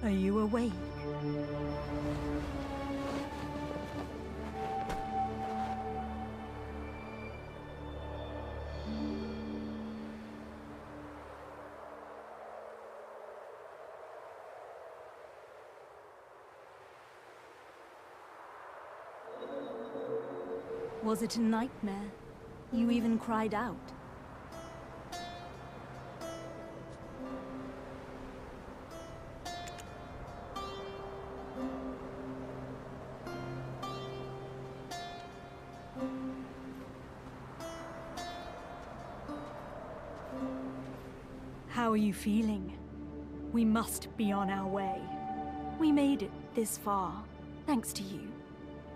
Are you awake? Was it a nightmare? You even cried out. How are you feeling? We must be on our way. We made it this far, thanks to you.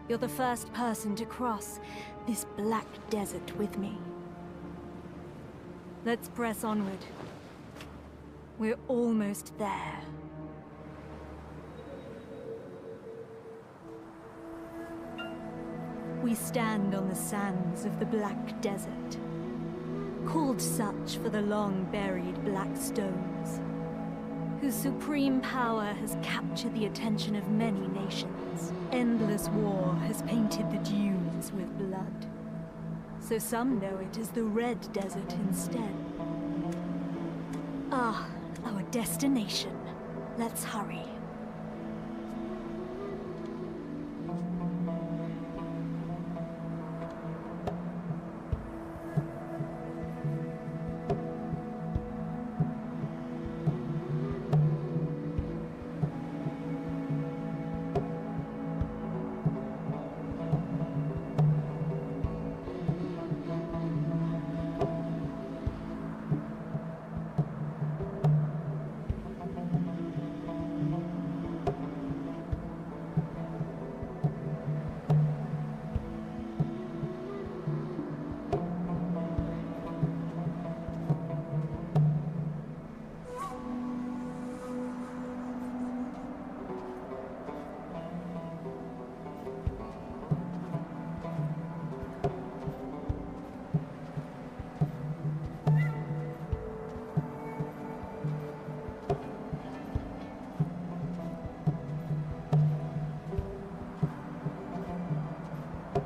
You're the first person to cross this black desert with me. Let's press onward. We're almost there. We stand on the sands of the Black Desert, called such for the long-buried black stones, whose supreme power has captured the attention of many nations. Endless war has painted the dunes with blood, so some know it as the Red Desert instead. Ah, our destination. Let's hurry.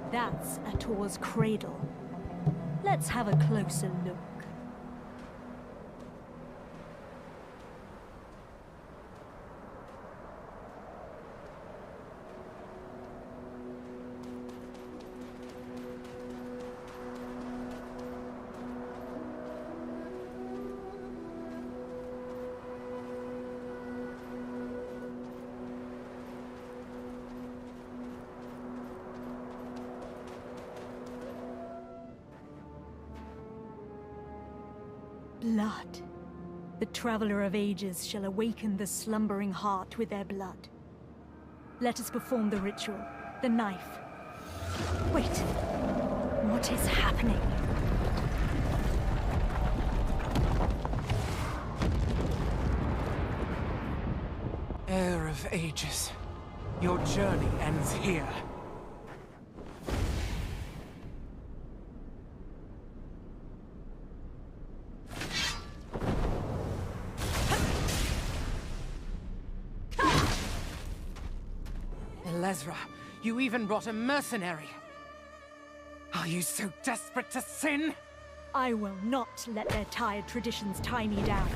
That's Ator's cradle. Let's have a closer look. Blood. The Traveler of Ages shall awaken the slumbering heart with their blood. Let us perform the ritual. The knife. Wait. What is happening? Heir of Ages, your journey ends here. Elezra, you even brought a mercenary. Are you so desperate to sin? I will not let their tired traditions tie me down.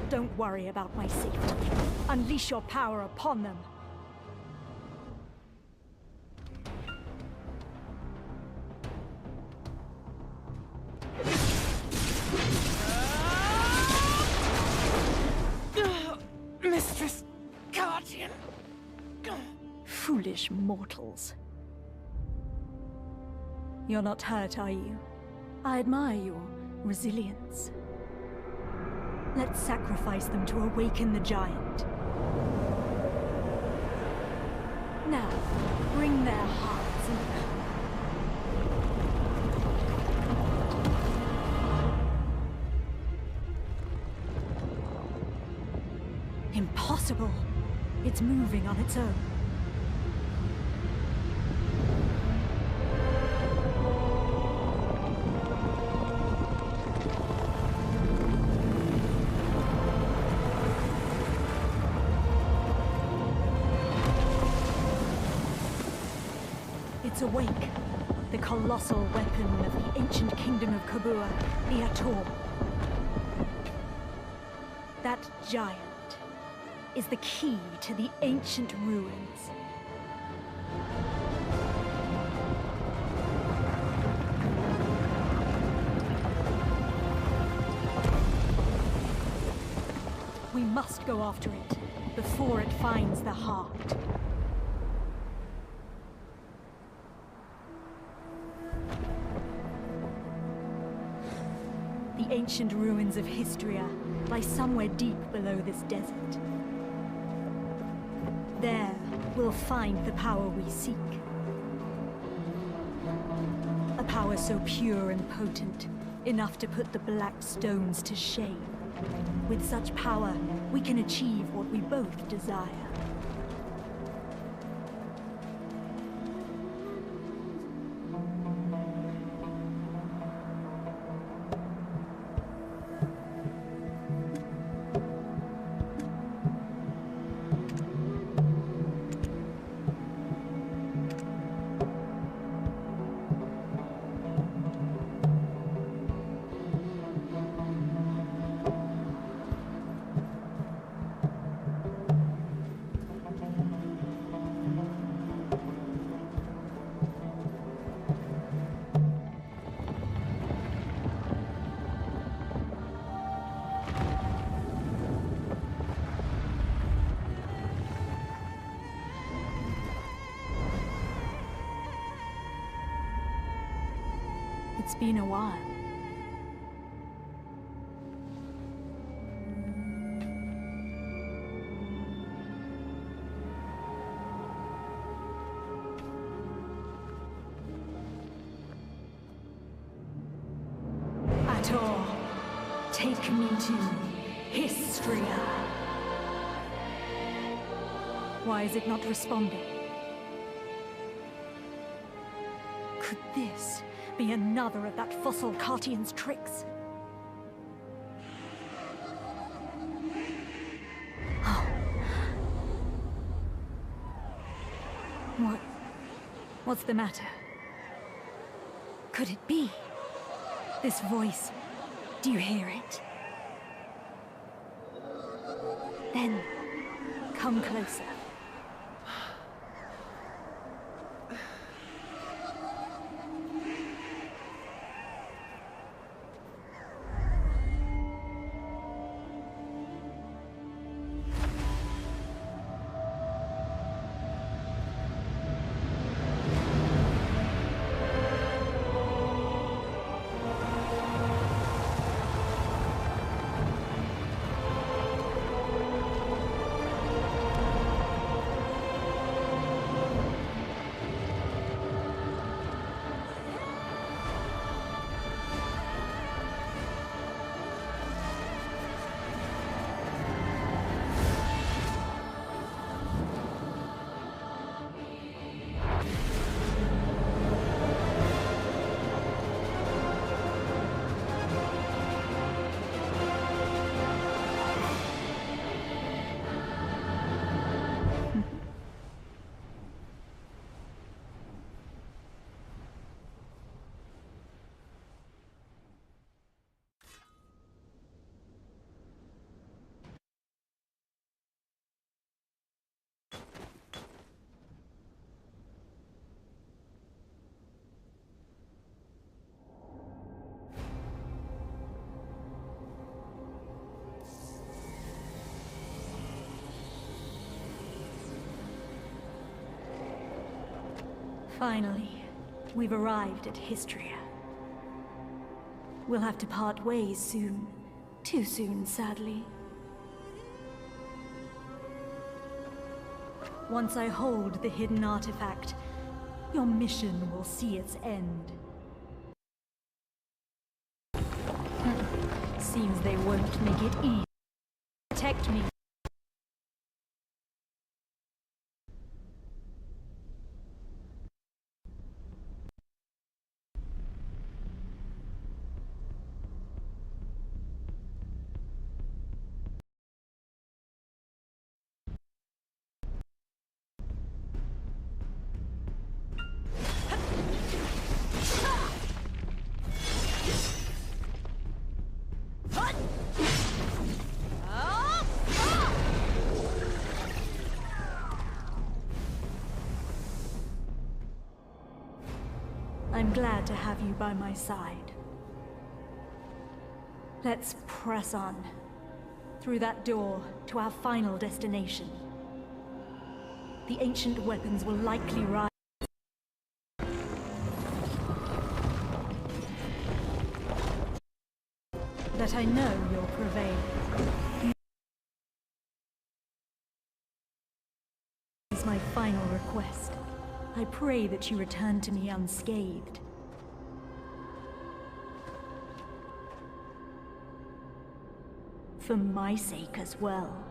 Don't worry about my safety. Unleash your power upon them. Mistress Guardian. Foolish mortals. You're not hurt, are you? I admire your resilience. Let's sacrifice them to awaken the giant. Now, bring their hearts in. Impossible! It's moving on its own. It's awake. The colossal weapon of the ancient kingdom of Kabua, the Ator. That giant is the key to the ancient ruins. We must go after it before it finds the heart. The ancient ruins of Histria lie somewhere deep below this desert. There, we'll find the power we seek. A power so pure and potent, enough to put the black stones to shame. With such power, we can achieve what we both desire. It's been a while. Ator, take me to Histria. Why is it not responding? Could this be another of that fossil Cartian's tricks? Oh. What's the matter? Could it be? This voice, do you hear it? Then, come closer. Finally, we've arrived at Histria. We'll have to part ways soon. Too soon, sadly. Once I hold the hidden artifact, your mission will see its end. Seems they won't make it easy. Protect me. I'm glad to have you by my side. Let's press on. Through that door, to our final destination. The ancient weapons will likely rise. But I know you'll prevail. This is my final request. I pray that you return to me unscathed. For my sake as well.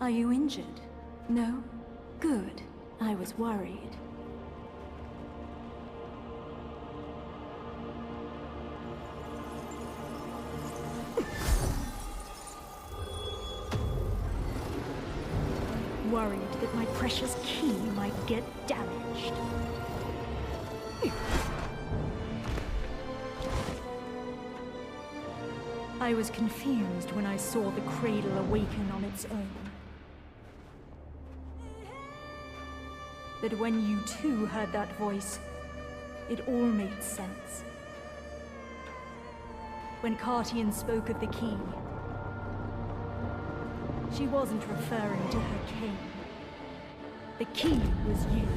Are you injured? No? Good. I was worried. Worried that my precious key might get damaged. I was confused when I saw the cradle awaken on its own. But when you too heard that voice, it all made sense. When Cartian spoke of the key, she wasn't referring to her king. The key was you.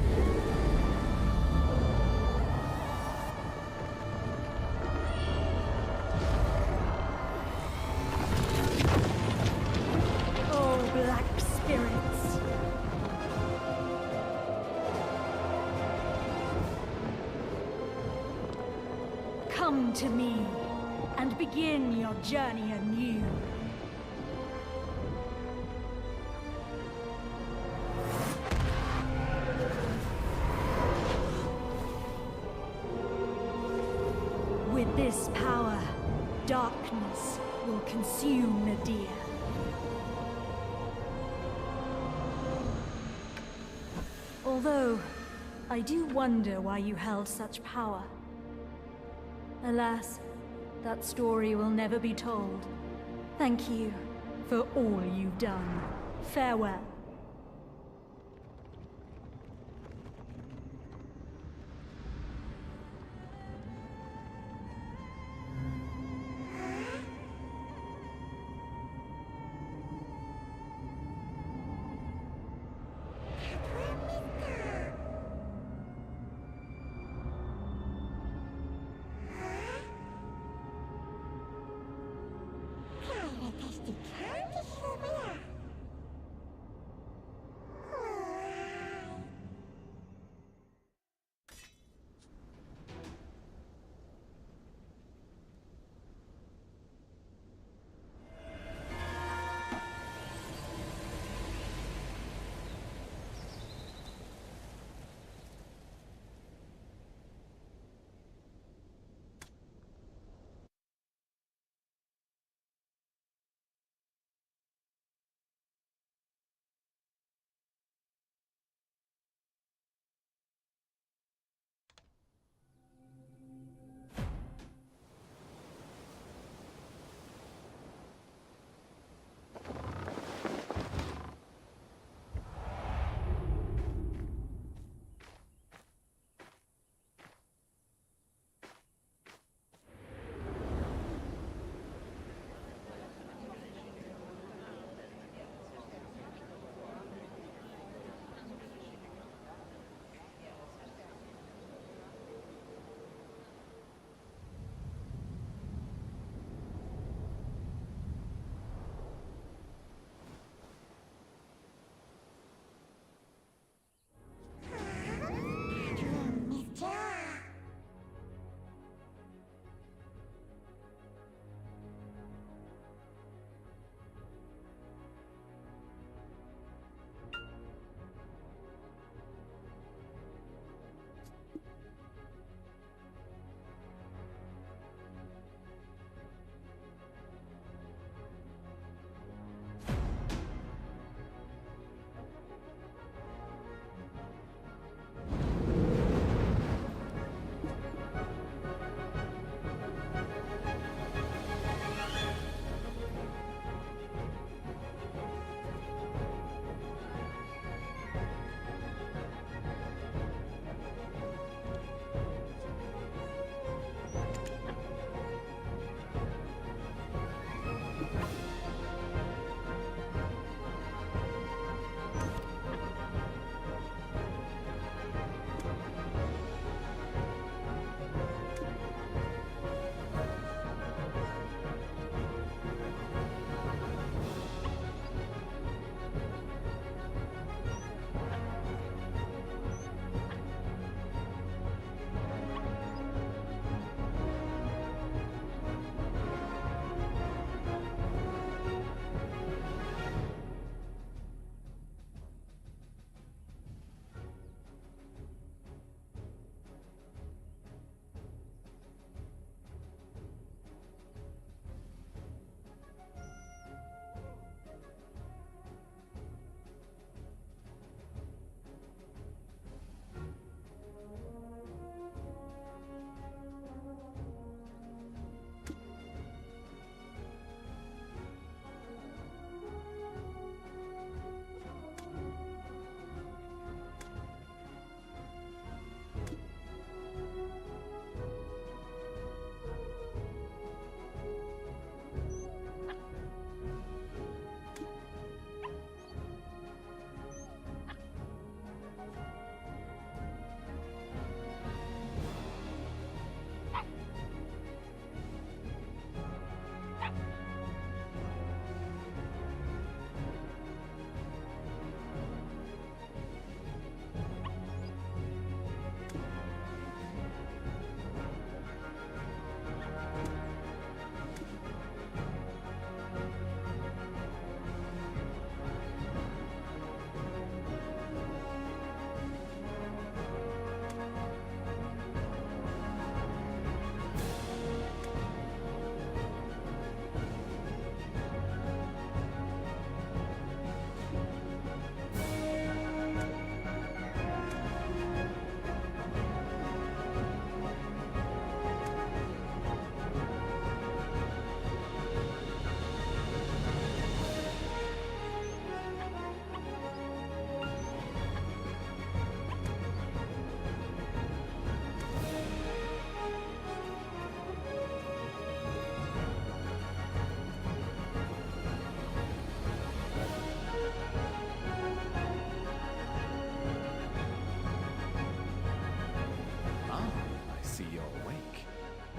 Oh, black spirits. Come to me and begin your journey anew. With this power, darkness will consume Nadir. Although, I do wonder why you held such power. Alas, that story will never be told. Thank you for all you've done. Farewell.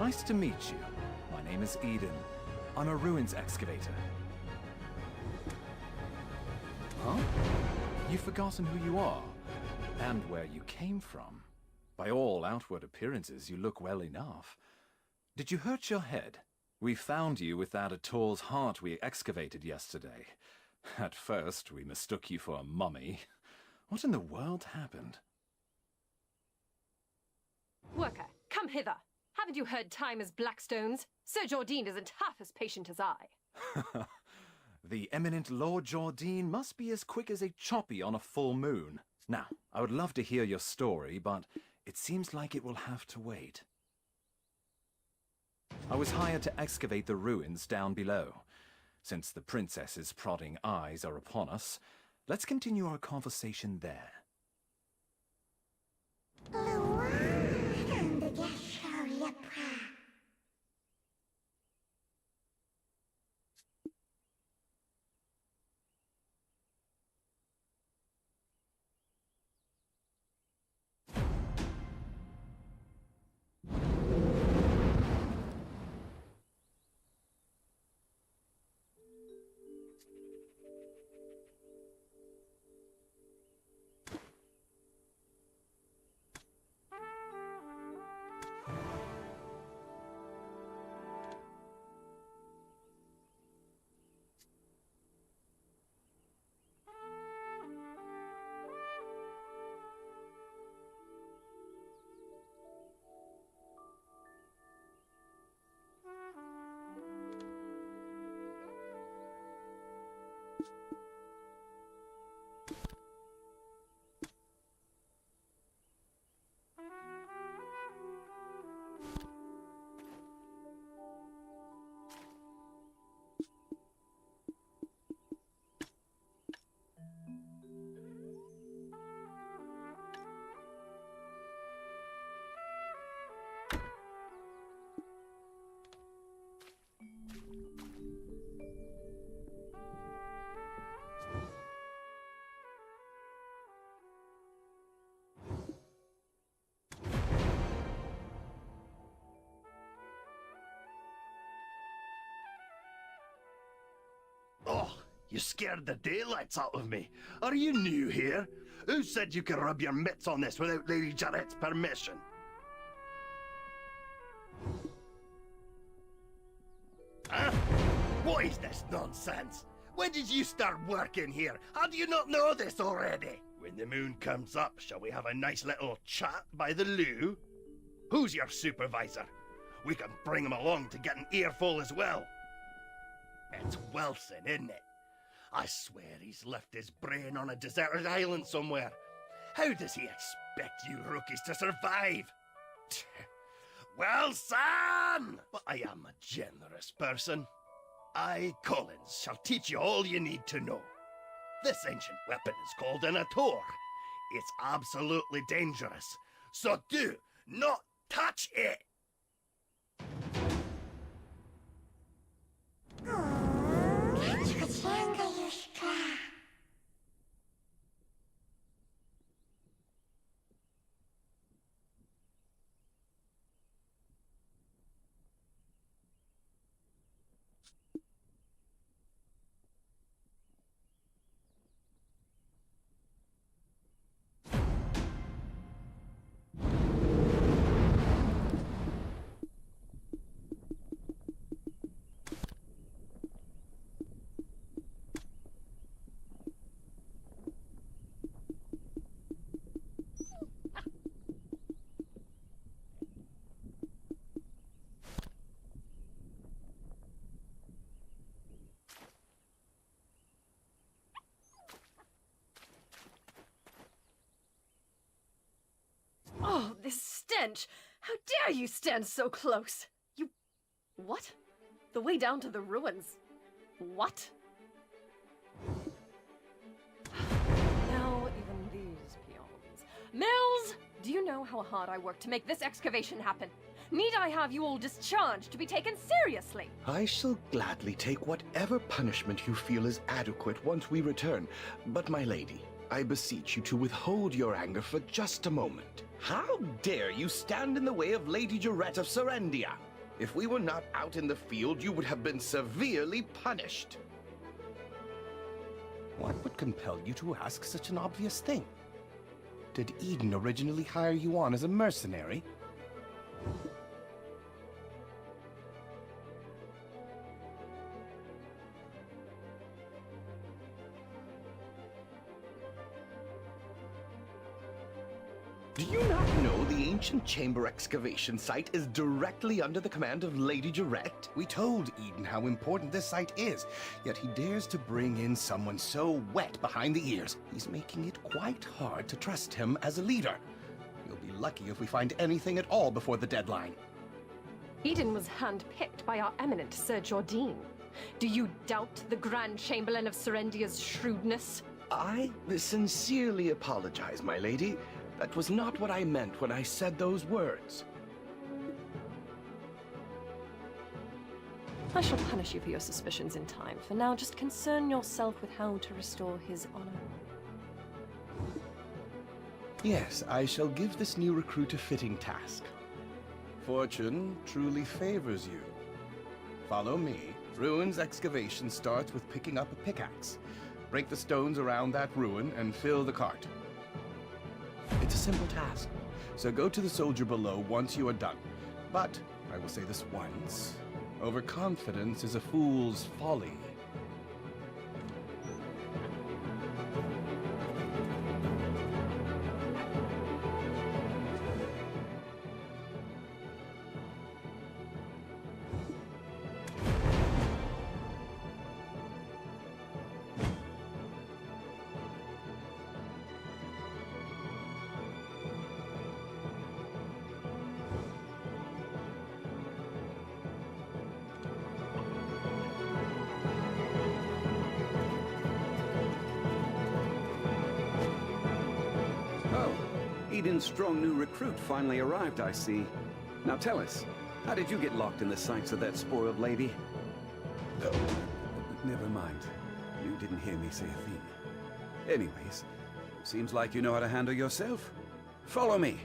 Nice to meet you. My name is Eden. I'm a ruins excavator. Huh? You've forgotten who you are, and where you came from. By all outward appearances, you look well enough. Did you hurt your head? We found you with that Ator's heart we excavated yesterday. At first, we mistook you for a mummy. What in the world happened? Worker, come hither. Haven't you heard time is Blackstone's? Sir Jordine isn't half as patient as I. The eminent Lord Jordine must be as quick as a choppy on a full moon. Now, I would love to hear your story, but it seems like it will have to wait. I was hired to excavate the ruins down below. Since the princess's prodding eyes are upon us, let's continue our conversation there. Oh, you scared the daylights out of me. Are you new here? Who said you could rub your mitts on this without Lady Jarrett's permission? Huh? What is this nonsense? When did you start working here? How do you not know this already? When the moon comes up, shall we have a nice little chat by the loo? Who's your supervisor? We can bring him along to get an earful as well. It's Wilson, isn't it? I swear he's left his brain on a deserted island somewhere. How does he expect you rookies to survive? Well, son! But I am a generous person. I, Collins, shall teach you all you need to know. This ancient weapon is called an Ator. It's absolutely dangerous, so do not touch it! Oh, this stench! How dare you stand so close? You... What? The way down to the ruins. What? Now, even these peons. Mills! Do you know how hard I worked to make this excavation happen? Need I have you all discharged to be taken seriously? I shall gladly take whatever punishment you feel is adequate once we return. But my lady, I beseech you to withhold your anger for just a moment. How dare you stand in the way of Lady Jarrett of Serendia? If we were not out in the field, you would have been severely punished. What would compel you to ask such an obvious thing? Did Eden originally hire you on as a mercenary? Do you not know the ancient chamber excavation site is directly under the command of Lady Direct? We told Eden how important this site is, yet he dares to bring in someone so wet behind the ears. He's making it quite hard to trust him as a leader. You'll be lucky if we find anything at all before the deadline. Eden was handpicked by our eminent Sir Jordan. Do you doubt the Grand Chamberlain of Serendia's shrewdness? I sincerely apologize, my lady. That was not what I meant when I said those words. I shall punish you for your suspicions in time. For now, just concern yourself with how to restore his honor. Yes, I shall give this new recruit a fitting task. Fortune truly favors you. Follow me. Ruin's excavation starts with picking up a pickaxe. Break the stones around that ruin and fill the cart. It's a simple task, so go to the soldier below once you are done. But, I will say this once, overconfidence is a fool's folly. Eden's strong new recruit finally arrived, I see. Now tell us, how did you get locked in the sights of that spoiled lady? Never mind. You didn't hear me say a thing. Anyways, seems like you know how to handle yourself. Follow me.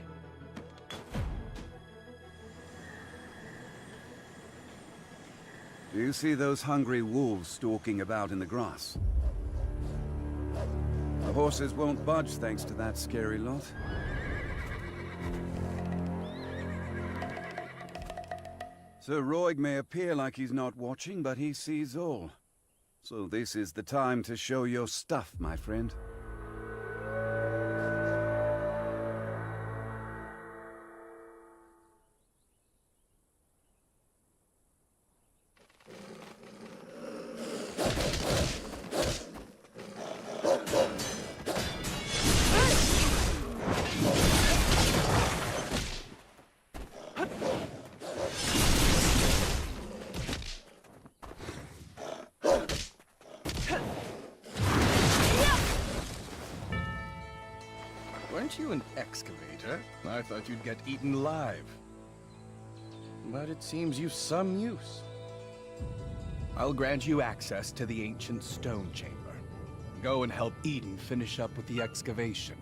Do you see those hungry wolves stalking about in the grass? The horses won't budge thanks to that scary lot. Sir Roig may appear like he's not watching, but he sees all. So this is the time to show your stuff, my friend. Weren't you an excavator? I thought you'd get eaten alive. But it seems you've some use. I'll grant you access to the ancient stone chamber. Go and help Eden finish up with the excavation.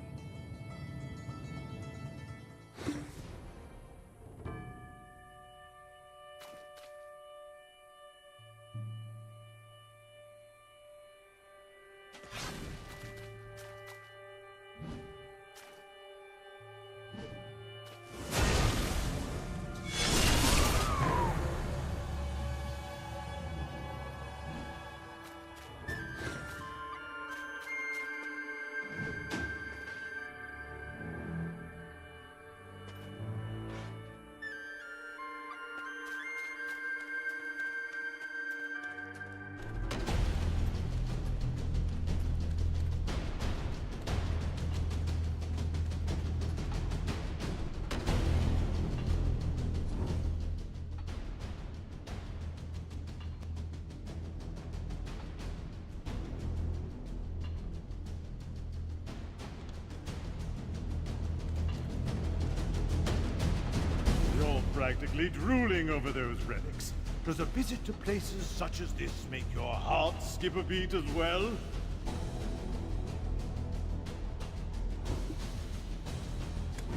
Practically drooling over those relics. Does a visit to places such as this make your heart skip a beat as well?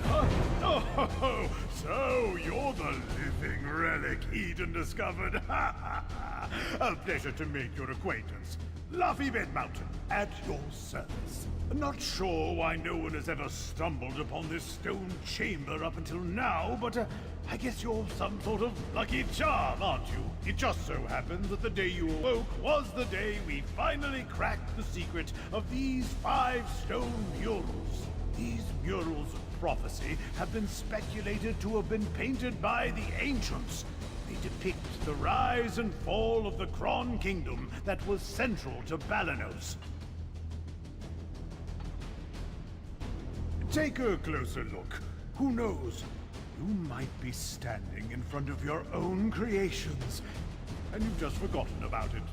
Oh, Oh, so you're the living relic Eden discovered. A pleasure to make your acquaintance. Luffy Bed Mountain, at your service. Not sure why no one has ever stumbled upon this stone chamber up until now, but I guess you're some sort of lucky charm, aren't you? It just so happens that the day you awoke was the day we finally cracked the secret of these 5 stone murals. These murals of prophecy have been speculated to have been painted by the ancients. They depict the rise and fall of the Kron Kingdom that was central to Balanos. Take a closer look. Who knows? You might be standing in front of your own creations, and you've just forgotten about it.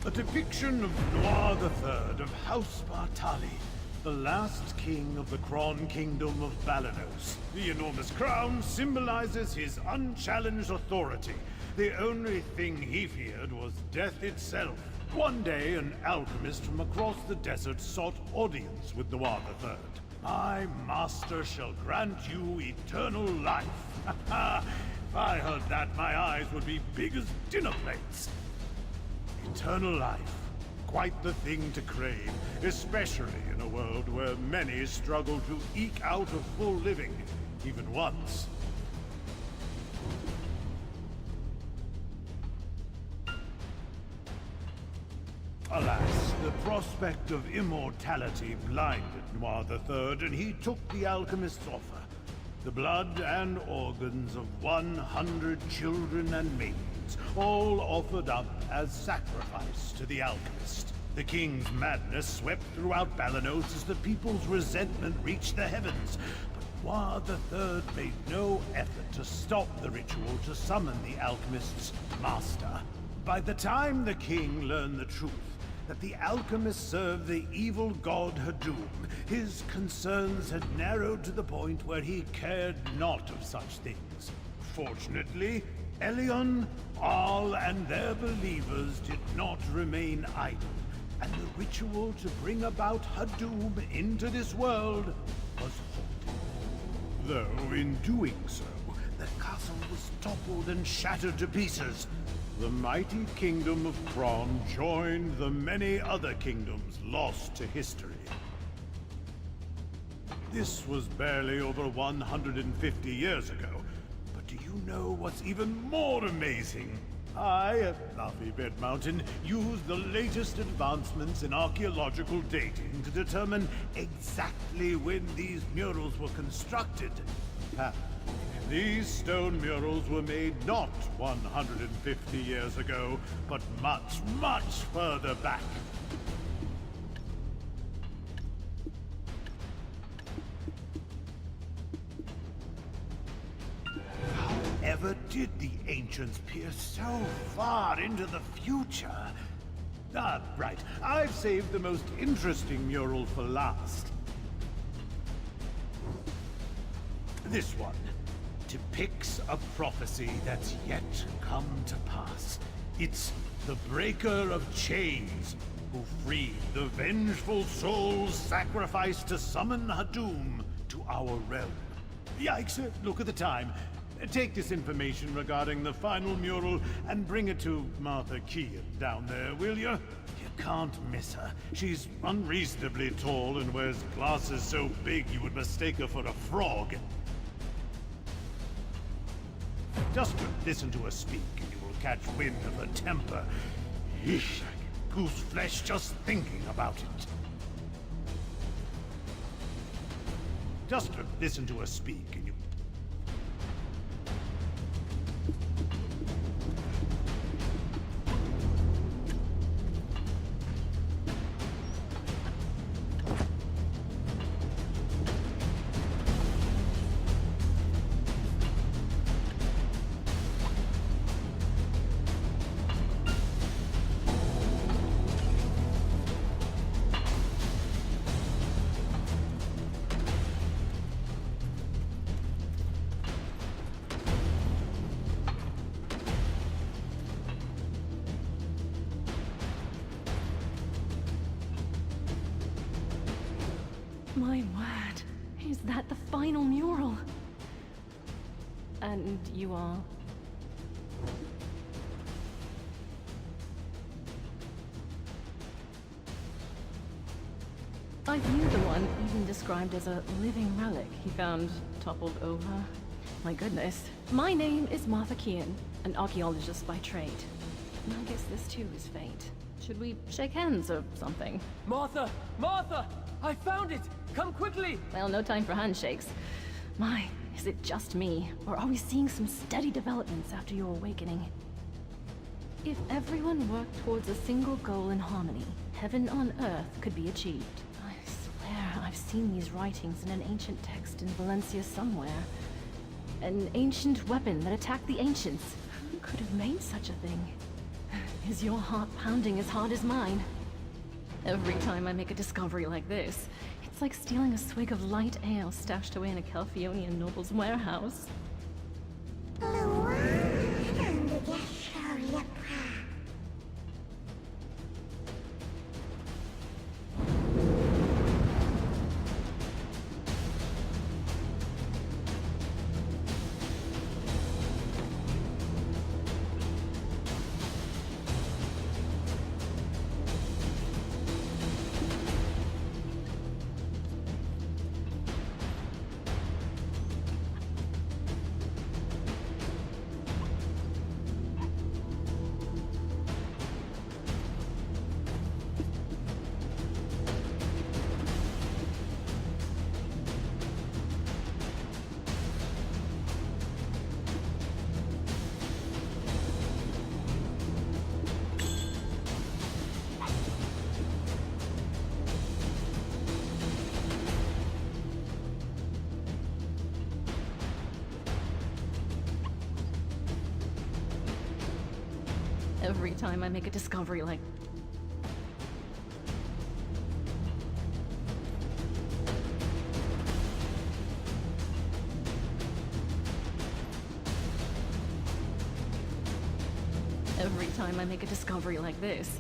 A depiction of Noir III of House Bartali, the last king of the Kron Kingdom of Balanos. The enormous crown symbolizes his unchallenged authority. The only thing he feared was death itself. One day, an alchemist from across the desert sought audience with Noir III. My master shall grant you eternal life. If I heard that, my eyes would be big as dinner plates. Eternal life. Quite the thing to crave, especially in a world where many struggle to eke out a full living, even once. Alas, the prospect of immortality blinded Noir III, and he took the alchemist's offer. The blood and organs of 100 children and maidens, all offered up as sacrifice to the alchemist. The king's madness swept throughout Balanos as the people's resentment reached the heavens. But Noir III made no effort to stop the ritual to summon the alchemist's master. By the time the king learned the truth, that the alchemist served the evil god Hadum, his concerns had narrowed to the point where he cared not of such things. Fortunately, Elion, Al, and their believers did not remain idle, and the ritual to bring about Hadum into this world was halted. Though in doing so, the castle was toppled and shattered to pieces. The mighty kingdom of Kron joined the many other kingdoms lost to history. This was barely over 150 years ago, but do you know what's even more amazing? I, at Luffy Bed Mountain, used the latest advancements in archaeological dating to determine exactly when these murals were constructed. These stone murals were made not 150 years ago, but much, much further back. However did the ancients peer so far into the future? Ah, right. I've saved the most interesting mural for last. This one depicts a prophecy that's yet come to pass. It's the Breaker of Chains, who freed the vengeful souls sacrificed to summon Hadum to our realm. Yikes, look at the time. Take this information regarding the final mural and bring it to Martha Kean down there, will you? You can't miss her. She's unreasonably tall and wears glasses so big you would mistake her for a frog. Just listen to her speak, and you will catch wind of her temper. Eesh, I get goose flesh just thinking about it. Just listen to her speak, and you... My word. Is that the final mural? And you are? I've viewed the one even described as a living relic he found toppled over. My goodness. My name is Martha Kean, an archaeologist by trade. I guess this too is fate. Should we shake hands or something? Martha! Martha! I found it! Come quickly! Well, no time for handshakes. My, is it just me? Or are we seeing some steady developments after your awakening? If everyone worked towards a single goal in harmony, heaven on earth could be achieved. I swear I've seen these writings in an ancient text in Valencia somewhere. An ancient weapon that attacked the ancients. Who could have made such a thing? Is your heart pounding as hard as mine? Every time I make a discovery like this, it's like stealing a swig of light ale stashed away in a Calphionian noble's warehouse. Every time I make a discovery like... Every time I make a discovery like this,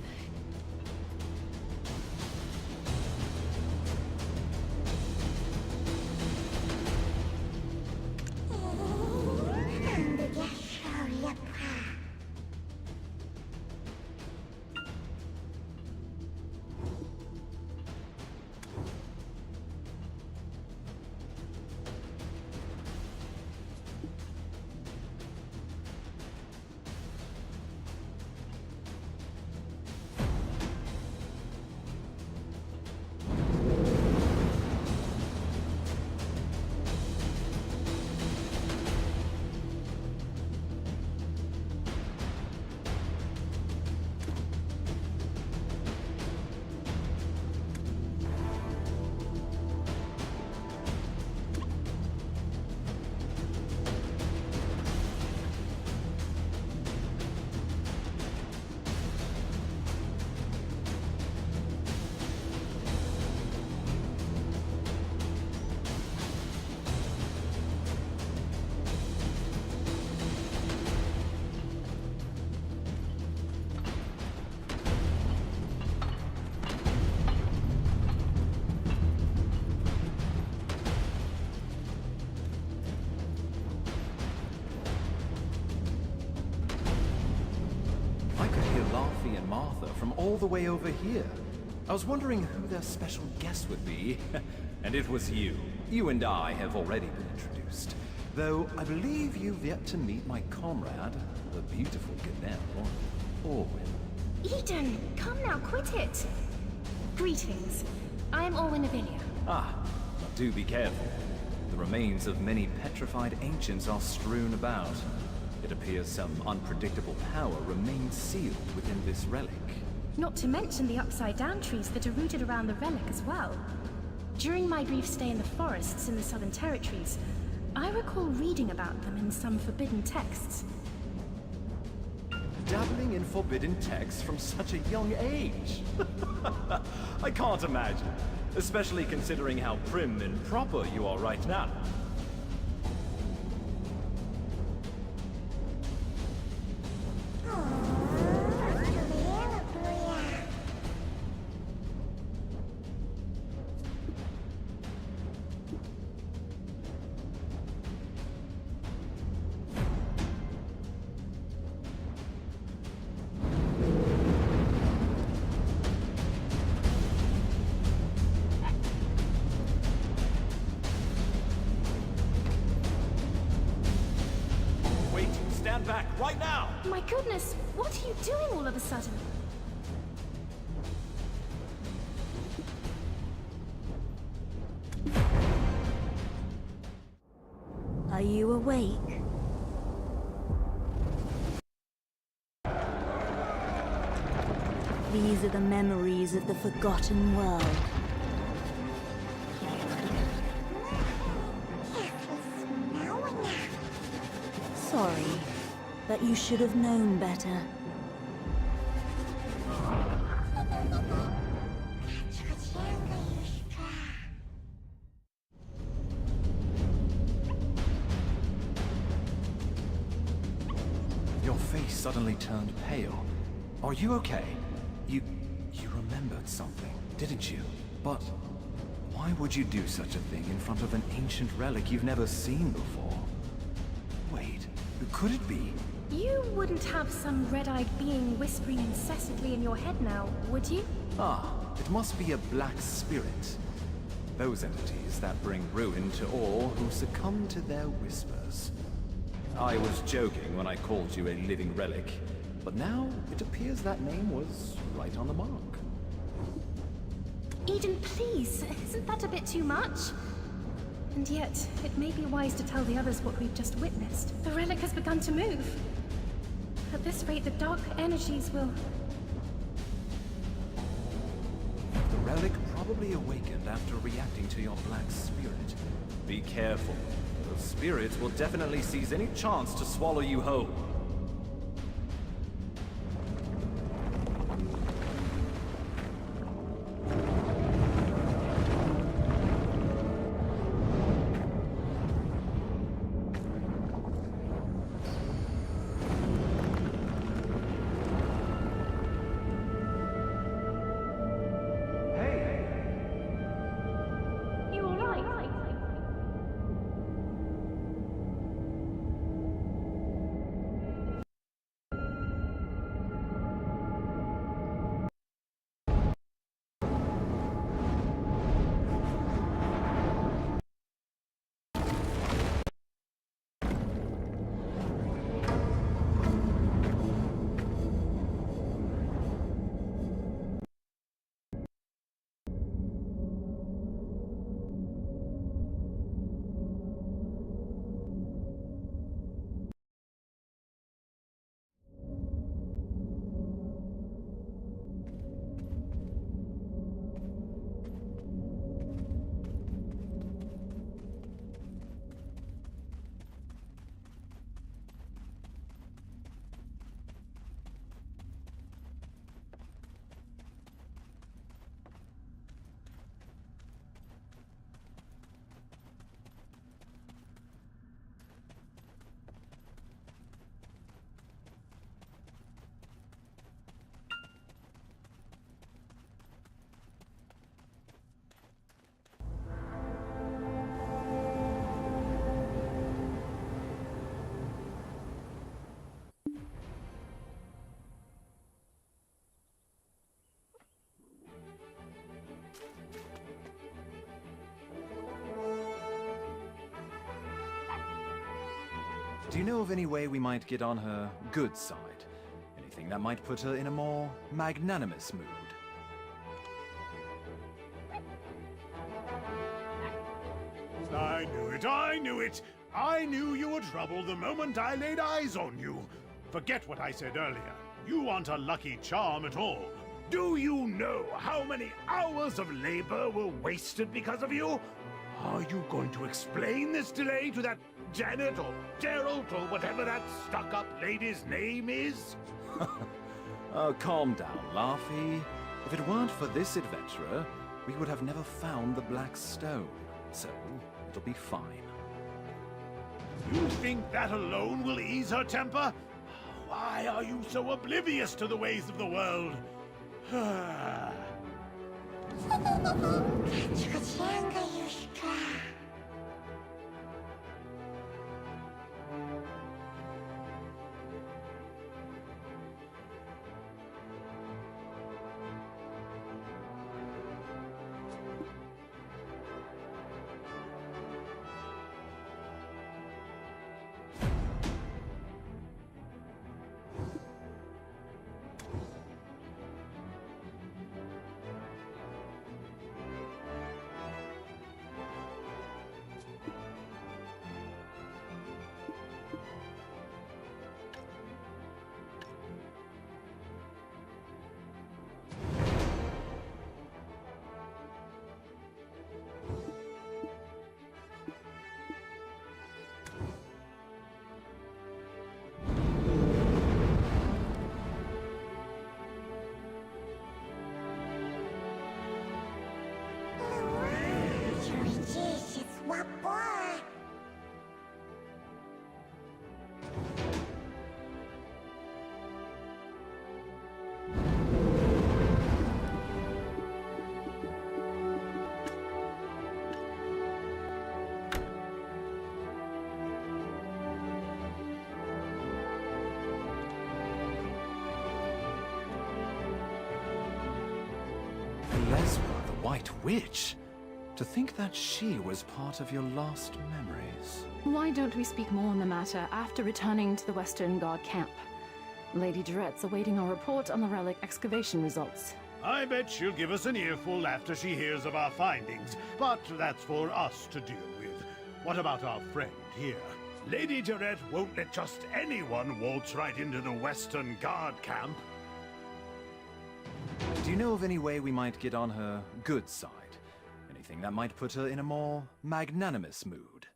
From all the way over here. I was wondering who their special guest would be, and it was you. You and I have already been introduced, though I believe you've yet to meet my comrade, the beautiful Ganelle, Orwin. Eden, come now, quit it! Greetings. I am Orwin of Ilia. Ah, but do be careful. The remains of many petrified ancients are strewn about. It appears some unpredictable power remains sealed within this relic. Not to mention the upside-down trees that are rooted around the relic as well. During my brief stay in the forests in the Southern Territories, I recall reading about them in some forbidden texts. Dabbling in forbidden texts from such a young age? I can't imagine, especially considering how prim and proper you are right now. right now! My goodness, what are you doing all of a sudden? Are you awake? These are the memories of the forgotten world. Sorry, but you should have known better. Your face suddenly turned pale. Are you okay? You remembered something, didn't you? But why would you do such a thing in front of an ancient relic you've never seen before? Wait, who could it be? You wouldn't have some red-eyed being whispering incessantly in your head now, would you? Ah, it must be a black spirit. Those entities that bring ruin to all who succumb to their whispers. I was joking when I called you a living relic, but now it appears that name was right on the mark. Eden, please, isn't that a bit too much? And yet, it may be wise to tell the others what we've just witnessed. The relic has begun to move. At this rate, the dark energies will... The relic probably awakened after reacting to your black spirit. Be careful. Those spirits will definitely seize any chance to swallow you whole. You alright? Do you know of any way we might get on her good side? Anything that might put her in a more magnanimous mood? I knew it, I knew it! I knew you were trouble the moment I laid eyes on you. Forget what I said earlier. You aren't a lucky charm at all. Do you know how many hours of labor were wasted because of you? Are you going to explain this delay to that Janet or Gerald or whatever that stuck-up lady's name is? Oh, calm down, Laufey. If it weren't for this adventurer, we would have never found the Black Stone. So, it'll be fine. You think that alone will ease her temper? Why are you so oblivious to the ways of the world? Lesra, the White Witch. To think that she was part of your last memories. Why don't we speak more on the matter after returning to the Western Guard camp? Lady Durette's awaiting our report on the relic excavation results. I bet she'll give us an earful after she hears of our findings, but that's for us to deal with. What about our friend here? Lady Durette won't let just anyone waltz right into the Western Guard camp. Do you know of any way we might get on her good side? Anything that might put her in a more magnanimous mood?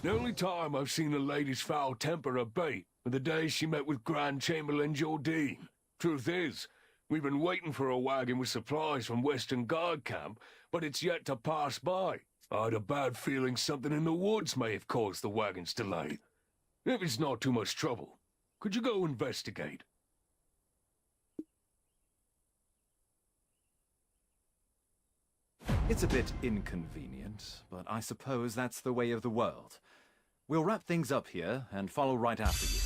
The only time I've seen the lady's foul temper abate were the day she met with Grand Chamberlain Jordine. Truth is, we've been waiting for a wagon with supplies from Western Guard camp, but it's yet to pass by. I had a bad feeling something in the woods may have caused the wagon's delay. If it's not too much trouble, could you go investigate? It's a bit inconvenient, but I suppose that's the way of the world. We'll wrap things up here and follow right after you.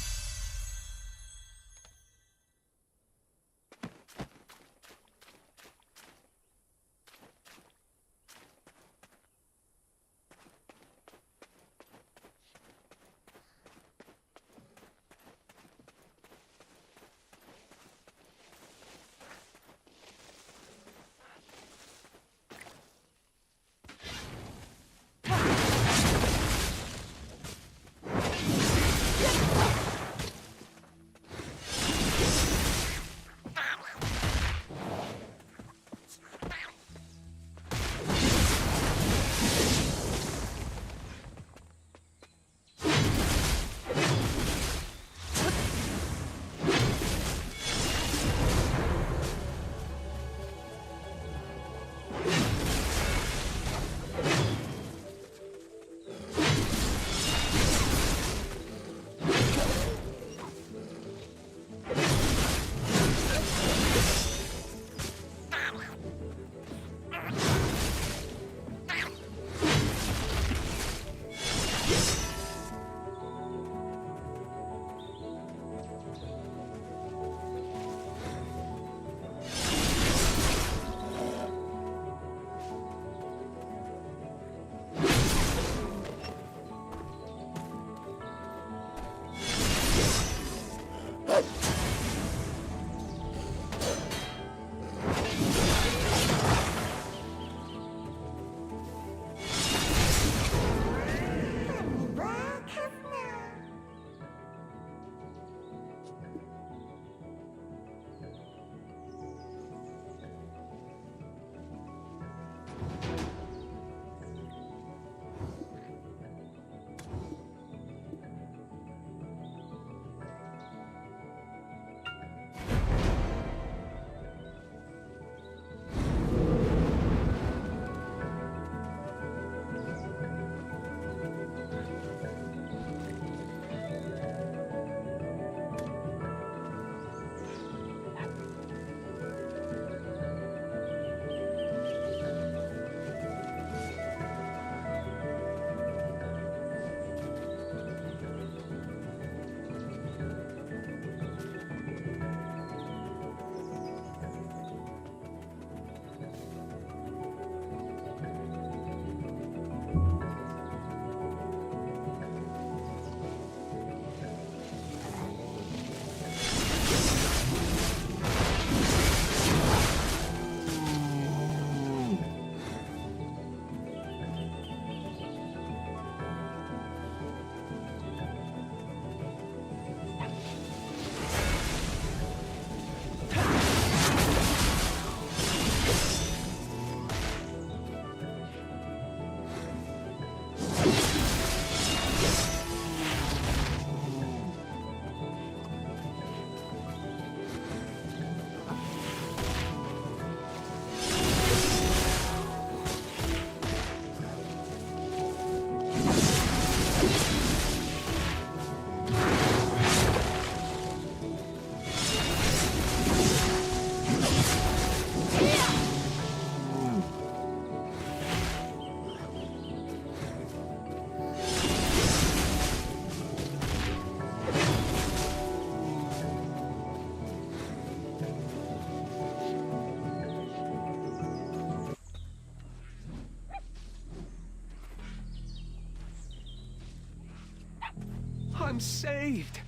I'm saved.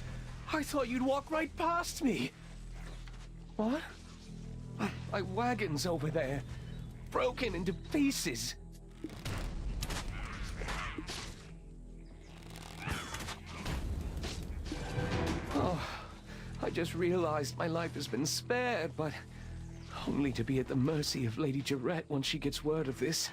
I thought you'd walk right past me. What? My wagon's over there, broken into pieces. Oh, I just realized my life has been spared, but only to be at the mercy of Lady Jarrett once she gets word of this.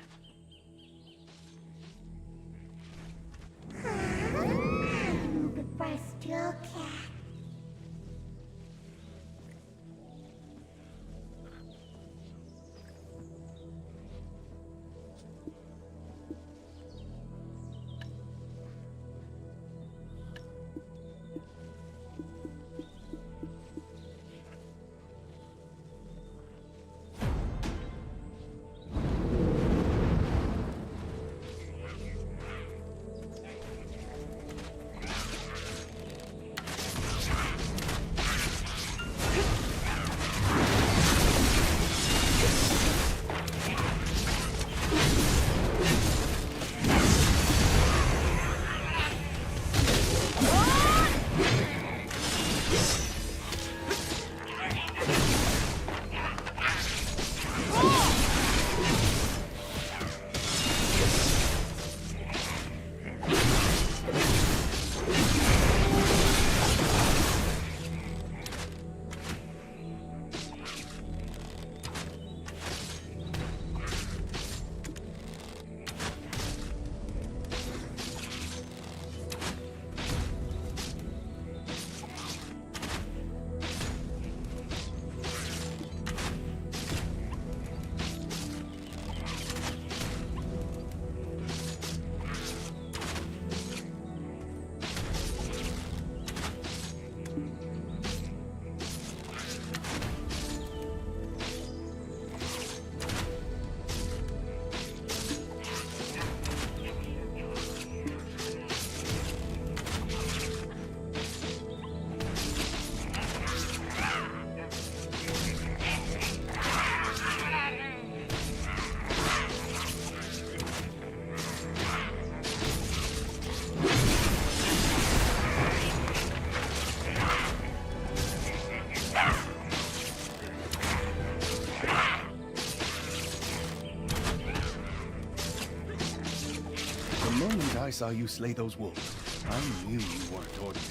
I saw you slay those wolves, I knew you weren't ordinary.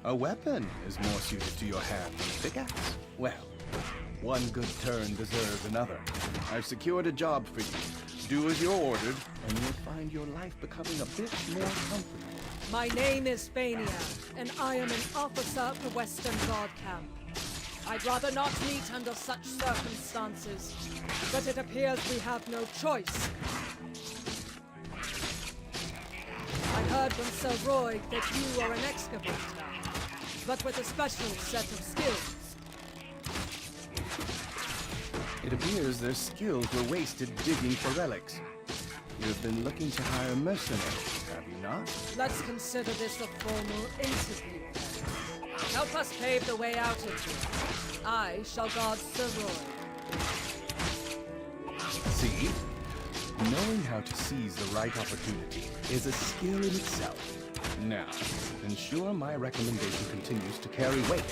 A weapon is more suited to your hand than a pickaxe. Well, one good turn deserves another. I've secured a job for you. Do as you're ordered, and you'll find your life becoming a bit more comfortable. My name is Fania, and I am an officer of the Western Guard Camp. I'd rather not meet under such circumstances, but it appears we have no choice. I heard from Sir Roy that you are an excavator, but with a special set of skills. It appears their skills were wasted digging for relics. You've been looking to hire mercenaries, have you not? Let's consider this a formal interview. Help us pave the way out of here. I shall guard Sir Roy. See? Knowing how to seize the right opportunity is a skill in itself. Now, ensure my recommendation continues to carry weight.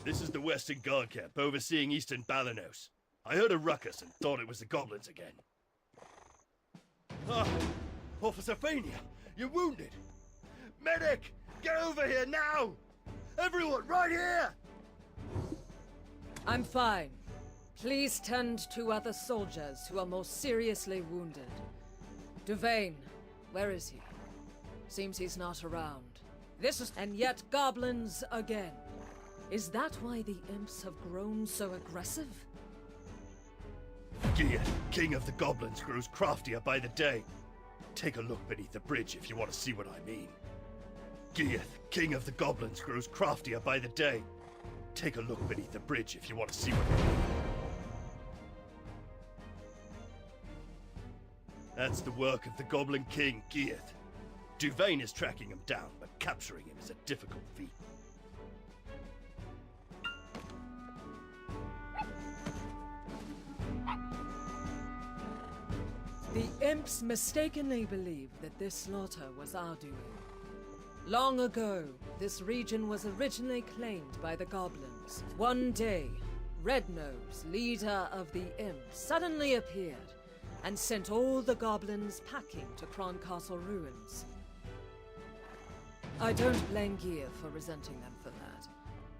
This is the Western Guard camp overseeing Eastern Balanos. I heard a ruckus and thought it was the goblins again. Ah, Officer Fania, you're wounded. Medic, get over here now! Everyone, right here! I'm fine. Please tend to other soldiers who are more seriously wounded. Duvain, where is he? Seems he's not around. And yet goblins again. Is that why the imps have grown so aggressive? Gia, king of the goblins, grows craftier by the day. Take a look beneath the bridge if you want to see what I mean. Gia, king of the goblins, grows craftier by the day. Take a look beneath the bridge if you want to see what I mean. That's the work of the Goblin King, Gieth. Duvain is tracking him down, but capturing him is a difficult feat. The imps mistakenly believed that this slaughter was our doing. Long ago, this region was originally claimed by the goblins. One day, Rednose, leader of the imps, suddenly appeared and sent all the goblins packing to Kron Castle ruins. I don't blame Gear for resenting them for that.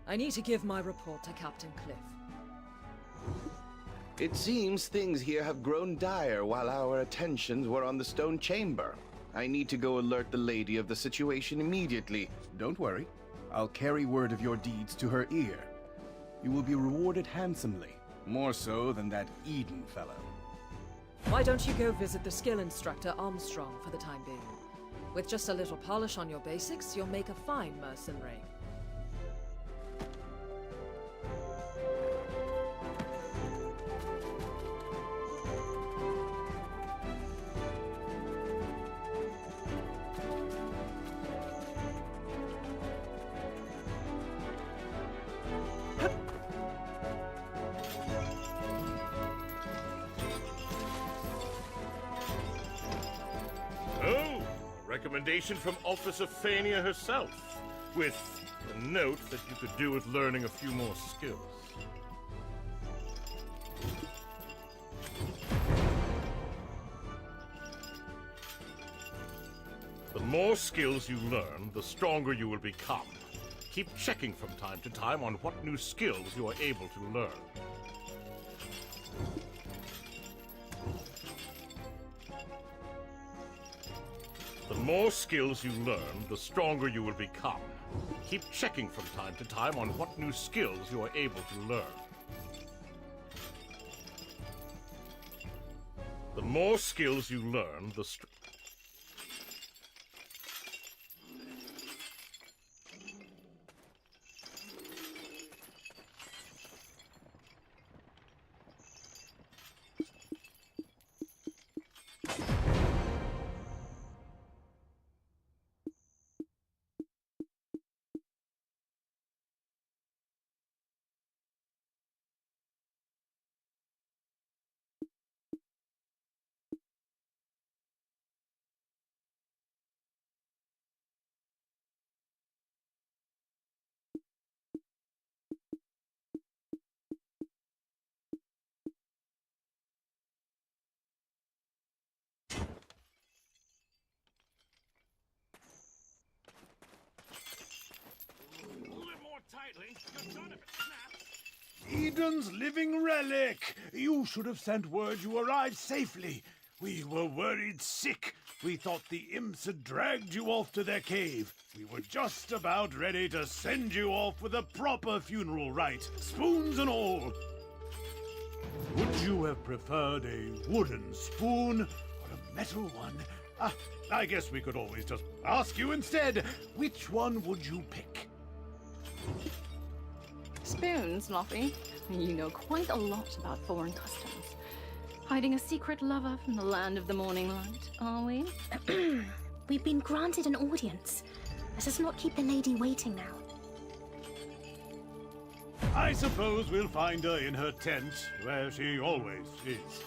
I need to give my report to Captain Cliff. It seems things here have grown dire while our attentions were on the stone chamber. I need to go alert the lady of the situation immediately. Don't worry. I'll carry word of your deeds to her ear. You will be rewarded handsomely, more so than that Eden fellow. Why don't you go visit the skill instructor Armstrong for the time being? With just a little polish on your basics, you'll make a fine mercenary. Oh, a recommendation from Officer Fania herself, with a note that you could do with learning a few more skills. The more skills you learn, the stronger you will become. Keep checking from time to time on what new skills you are able to learn. The more skills you learn, the stronger you will become. Keep checking from time to time on what new skills you are able to learn. The more skills you learn, the tightly. You're done if it snaps. Eden's living relic! You should have sent word you arrived safely. We were worried sick. We thought the imps had dragged you off to their cave. We were just about ready to send you off with a proper funeral rite, spoons and all. Would you have preferred a wooden spoon or a metal one? I guess we could always just ask you instead. Which one would you pick? Spoons, Luffy. You know quite a lot about foreign customs. Hiding a secret lover from the land of the morning light, are we? We've been granted an audience. Let us not keep the lady waiting now. I suppose we'll find her in her tent, where she always is.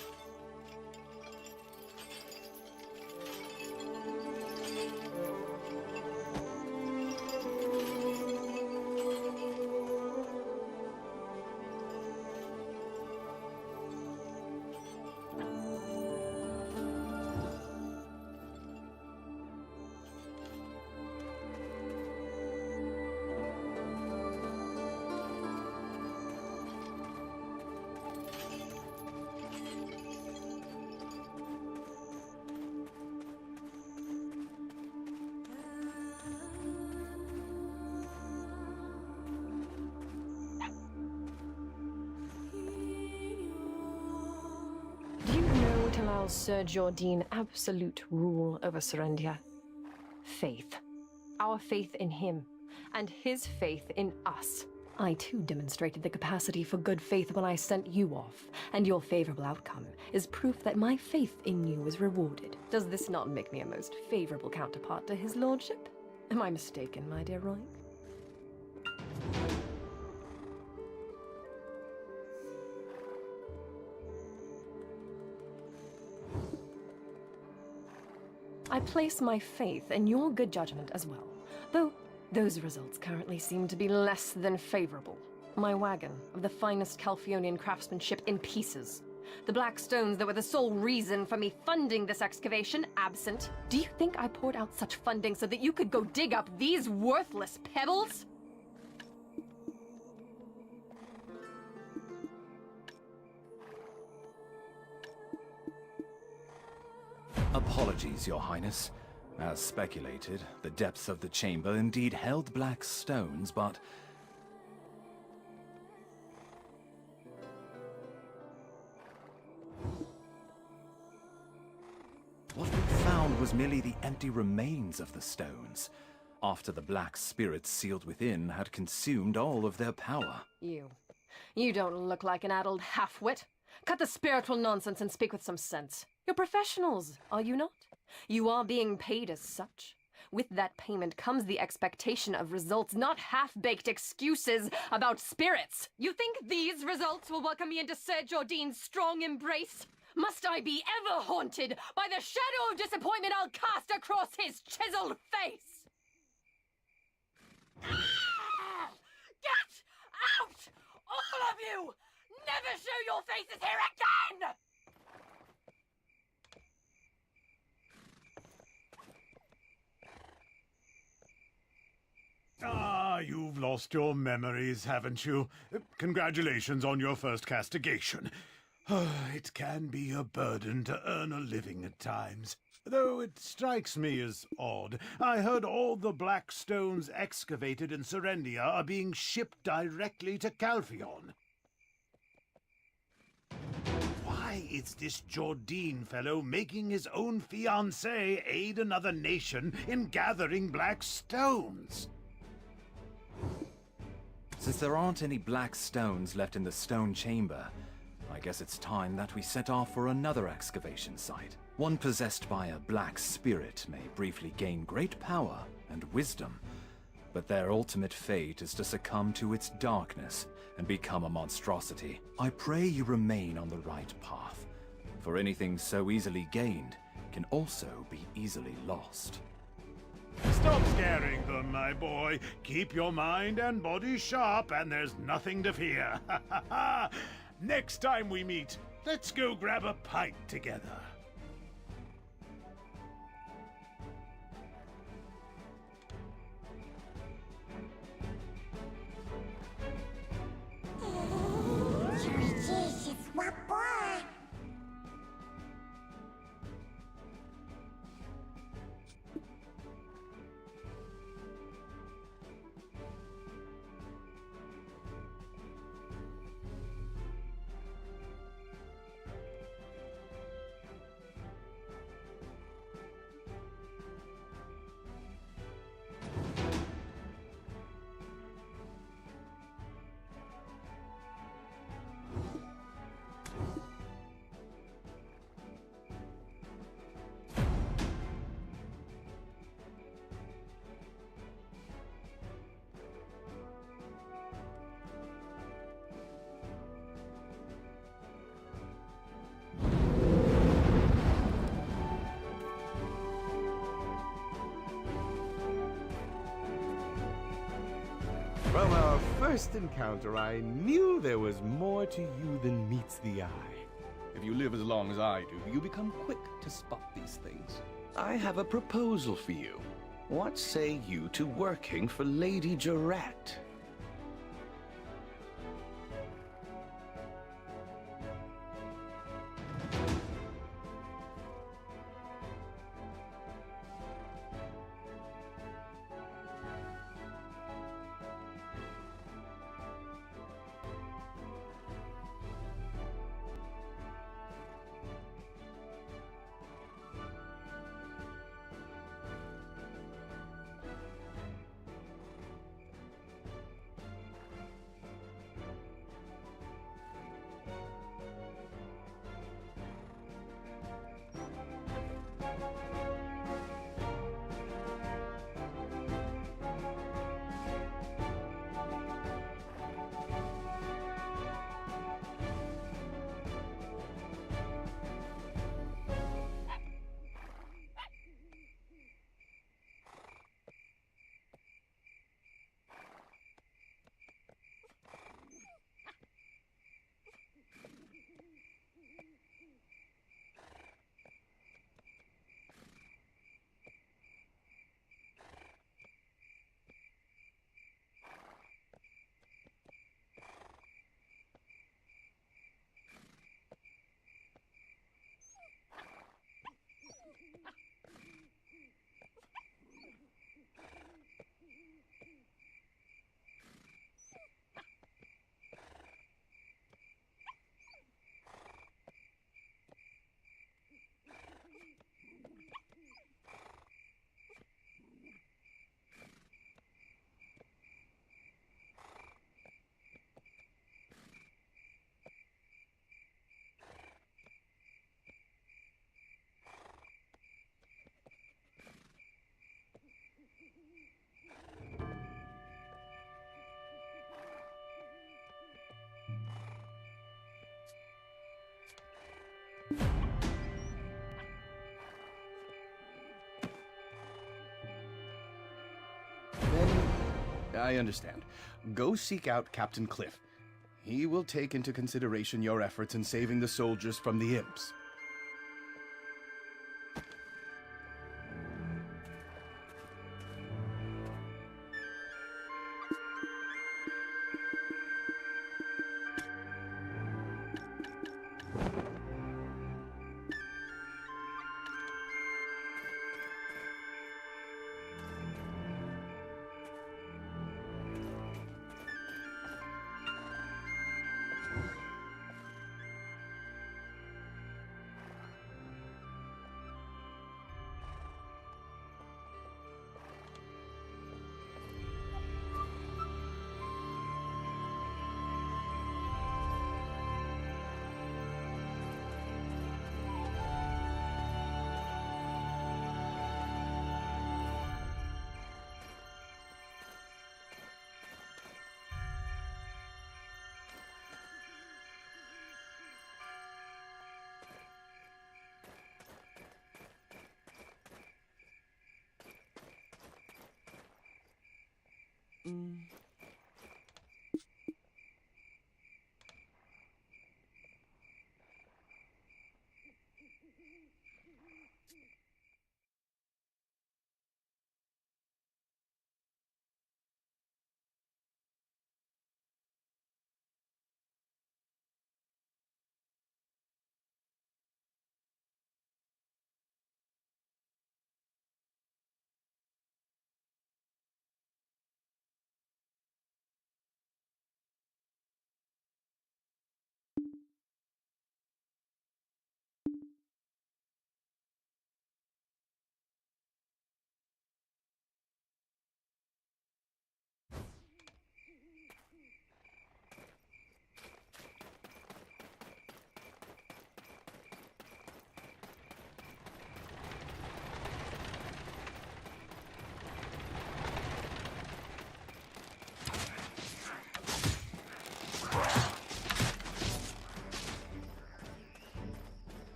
Sir Jordan absolute rule over Serendia. Faith. Our faith in him, and his faith in us. I too demonstrated the capacity for good faith when I sent you off, and your favorable outcome is proof that my faith in you is rewarded. Does this not make me a most favorable counterpart to his lordship? Am I mistaken, my dear Roy? I place my faith in your good judgment as well, though those results currently seem to be less than favorable. My wagon of the finest Calphionian craftsmanship in pieces. The black stones that were the sole reason for me funding this excavation absent. Do you think I poured out such funding so that you could go dig up these worthless pebbles? Apologies, Your Highness. As speculated, the depths of the chamber indeed held black stones, but... what we found was merely the empty remains of the stones, after the black spirits sealed within had consumed all of their power. You don't look like an addled half-wit. Cut the spiritual nonsense and speak with some sense. You're professionals, are you not? You are being paid as such. With that payment comes the expectation of results, not half-baked excuses about spirits. You think these results will welcome me into Sir Jordan's strong embrace? Must I be ever haunted by the shadow of disappointment I'll cast across his chiseled face? Get out! All of you! Never show your faces here again! Ah, you've lost your memories, haven't you? Congratulations on your first castigation. It can be a burden to earn a living at times. Though it strikes me as odd. I heard all the black stones excavated in Serendia are being shipped directly to Calphion. Why is this Jordan fellow making his own fiancée aid another nation in gathering black stones? Since there aren't any black stones left in the stone chamber, I guess it's time that we set off for another excavation site. One possessed by a black spirit may briefly gain great power and wisdom, but their ultimate fate is to succumb to its darkness and become a monstrosity. I pray you remain on the right path, for anything so easily gained can also be easily lost. Stop scaring them, my boy. Keep your mind and body sharp, and there's nothing to fear. Next time we meet, let's go grab a pint together. From our first encounter, I knew there was more to you than meets the eye. If you live as long as I do, you become quick to spot these things. I have a proposal for you. What say you to working for Lady Jarrett? I understand. Go seek out Captain Cliff. He will take into consideration your efforts in saving the soldiers from the imps.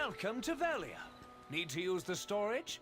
Welcome to Velia. Need to use the storage?